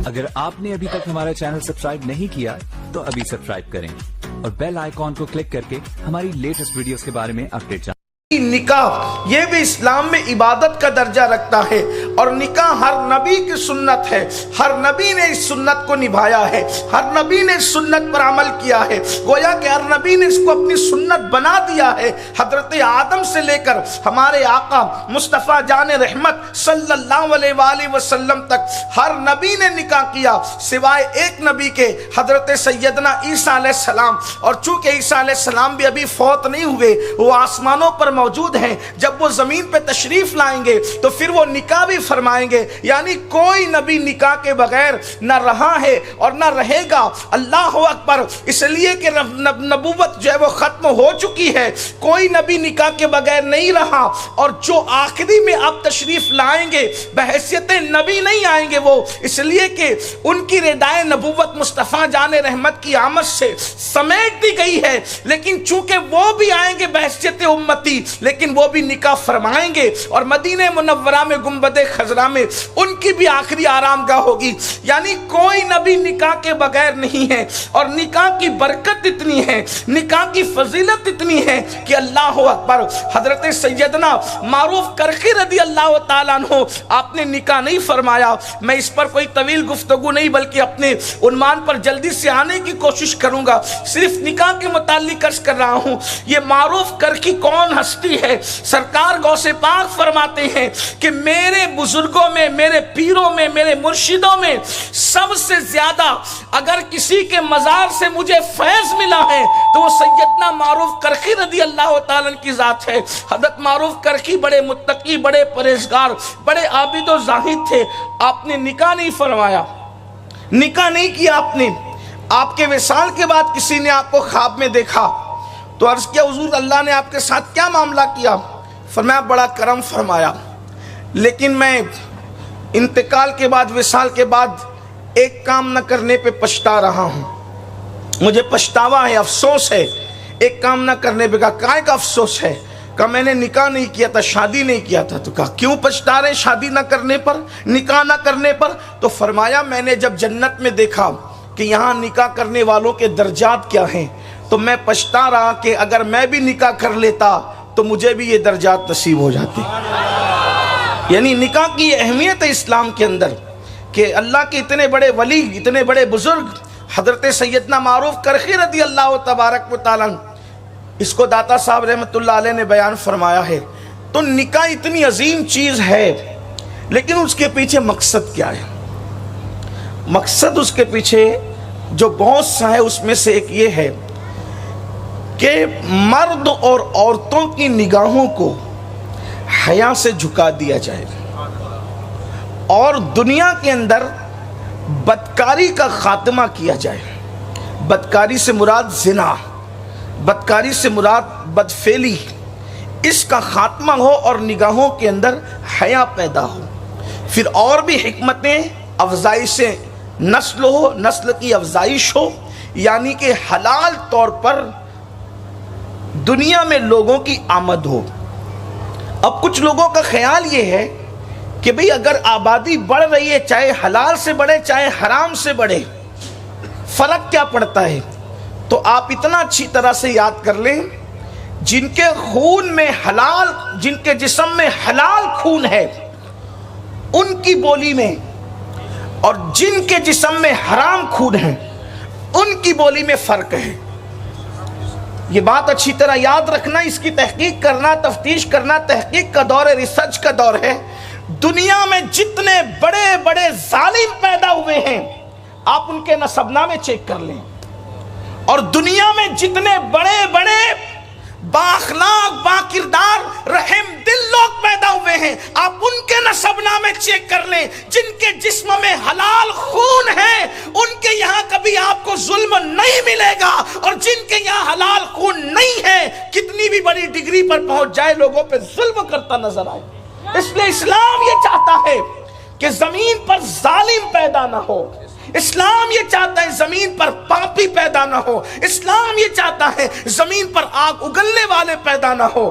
अगर आपने अभी तक हमारा चैनल सब्सक्राइब नहीं किया तो अभी सब्सक्राइब करें और बेल आइकॉन को क्लिक करके हमारी लेटेस्ट वीडियोस के बारे में अपडेट जानें। निकाह ये भी इस्लाम में इबादत का दर्जा रखता है और निकाह हर नबी की सुन्नत है। हर नबी ने इस सुन्नत को निभाया है, हर नबी ने इस सुन्नत पर अमल किया है। गोया कि हर नबी ने इसको अपनी सुन्नत बना दिया है। हजरत आदम से लेकर हमारे आका मुस्तफ़ा जान रहमत सल्लल्लाहु अलैहि वसल्लम तक हर नबी ने निकाह किया सिवाय एक नबी के, हजरत सैयदना ईसा अलैहिस्सलाम। और चूंकि ईसा अलैहिस्सलाम भी अभी फौत नहीं हुए, वो आसमानों पर मौजूद हैं। जब वो जमीन पे तशरीफ लाएंगे तो फिर वो निकाह भी फरमाएंगे। यानी कोई नबी निकाह के बगैर न रहा है और न रहेगा। अल्लाह अकबर। इसलिए कि नबूवत जो है वो खत्म हो चुकी है, कोई नबी निकाह के बगैर नहीं रहा। और जो आखिरी में अब तशरीफ लाएंगे बहैसियत नबी नहीं आएंगे वो, इसलिए कि उनकी रिदाए नबूवत मुस्तफ़ा जान रहमत की आमद से समेट दी गई है। लेकिन चूंकि वो भी आएंगे बहैसियत उम्मती, लेकिन वो भी निकाह फरमाएंगे और मदीने मुनव्वरा में गुंबदे खजरा में उनकी भी आखिरी आरामगाह होगी। यानी कोई नबी निकाह के बगैर नहीं है। और निकाह की बरकत इतनी है, निकाह की फजीलत इतनी है कि अल्लाह अकबर। हजरत सैयदना मारूफ करखी रदी अल्लाह ताला अन्हु, आपने निकाह नहीं फरमाया। मैं इस पर कोई तवील गुफ्तगू नहीं बल्कि अपने उन्मान पर जल्दी से आने की कोशिश करूंगा। सिर्फ निकाह के मुताल्लिक अर्ज कर रहा हूं। ये मारूफ करखी कौन हस्ती है? सरकार गौसे पाक फरमाते हैं कि मेरे बुजुर्गों में, मेरे पीरों में, मेरे मुर्शिदों में सबसे ज्यादा अगर किसी के मजार से मुझे फैज मिला है तो वो सैयदना मारूफ करखी रदी अल्लाह ताला की जात है। हजरत मारूफ करखी बड़े मुत्तकी, बड़े परहेजगार, बड़े आबिद और जाहिद थे। आपने निकाह नहीं फरमाया, निकाह नहीं किया आपने। आपके विसाल के बाद किसी ने आपको ख्वाब में देखा तो अर्ज किया हुजूर अल्लाह ने आपके साथ क्या मामला किया? फरमाया बड़ा करम फरमाया, लेकिन मैं इंतकाल के बाद, विसाल के बाद एक काम न करने पे पछता रहा हूँ। मुझे पछतावा है, अफसोस है एक काम न करने पे। कहा काय का अफसोस है? कहा मैंने निकाह नहीं किया था, शादी नहीं किया था। तो कहा क्यों पछता रहे शादी न करने पर, निकाह न करने पर? तो फरमाया मैंने जब जन्नत में देखा कि यहाँ निकाह करने वालों के दर्जात क्या हैं तो मैं पछता रहा कि अगर मैं भी निकाह कर लेता तो मुझे भी ये दर्जात नसीब हो जाते। यानी निकाह की अहमियत है इस्लाम के अंदर कि अल्लाह के इतने बड़े वली, इतने बड़े बुजुर्ग हजरत सैयदना मारूफ करखी रदी अल्लाह तबारक व तआला, इसको दाता साहब रहमतुल्लाह अलैह ने बयान फरमाया है। तो निकाह इतनी अजीम चीज़ है, लेकिन उसके पीछे मकसद क्या है? मकसद उसके पीछे जो बहुत सा है उसमें से एक ये है कि मर्द और औरतों की निगाहों को हया से झुका दिया जाए और दुनिया के अंदर बदकारी का खात्मा किया जाए। बदकारी से मुराद जिना, बदकारी से मुराद बदफेली, इसका खात्मा हो और निगाहों के अंदर हया पैदा हो। फिर और भी हिकमतें, अफजाइशें, नस्ल हो, नस्ल की अफजाइश हो, यानी कि हलाल तौर पर दुनिया में लोगों की आमद हो। अब कुछ लोगों का ख्याल ये है कि भाई अगर आबादी बढ़ रही है, चाहे हलाल से बढ़े चाहे हराम से बढ़े, फर्क क्या पड़ता है? तो आप इतना अच्छी तरह से याद कर लें, जिनके खून में हलाल, जिनके जिस्म में हलाल खून है उनकी बोली में, और जिनके जिस्म में हराम खून है उनकी बोली में फर्क है। ये बात अच्छी तरह याद रखना, इसकी तहकीक करना, तफ्तीश करना तहकीक का दौर है, रिसर्च का दौर है। दुनिया में जितने बड़े बड़े जालिम पैदा हुए हैं आप उनके नसबनामे चेक कर लें, और दुनिया में जितने बड़े बड़े बाखलाक, बाकिरदार, रहम दिल लोग पैदा हुए हैं आप उनके नसबनामे चेक कर लें। जिनके जिस्म में हलाल खून है उनके यहाँ कभी आपको जुल्म नहीं मिलेगा, और जिनके यहाँ हलाल खून नहीं है कितनी भी बड़ी डिग्री पर पहुंच जाए लोगों पे जुल्म करता नजर आए। इसलिए इस्लाम ये चाहता है कि जमीन पर जालिम पैदा ना हो। इस्लाम ये चाहता है जमीन पर पापी पैदा ना हो। इस्लाम ये चाहता है जमीन पर आग उगलने वाले पैदा ना हो।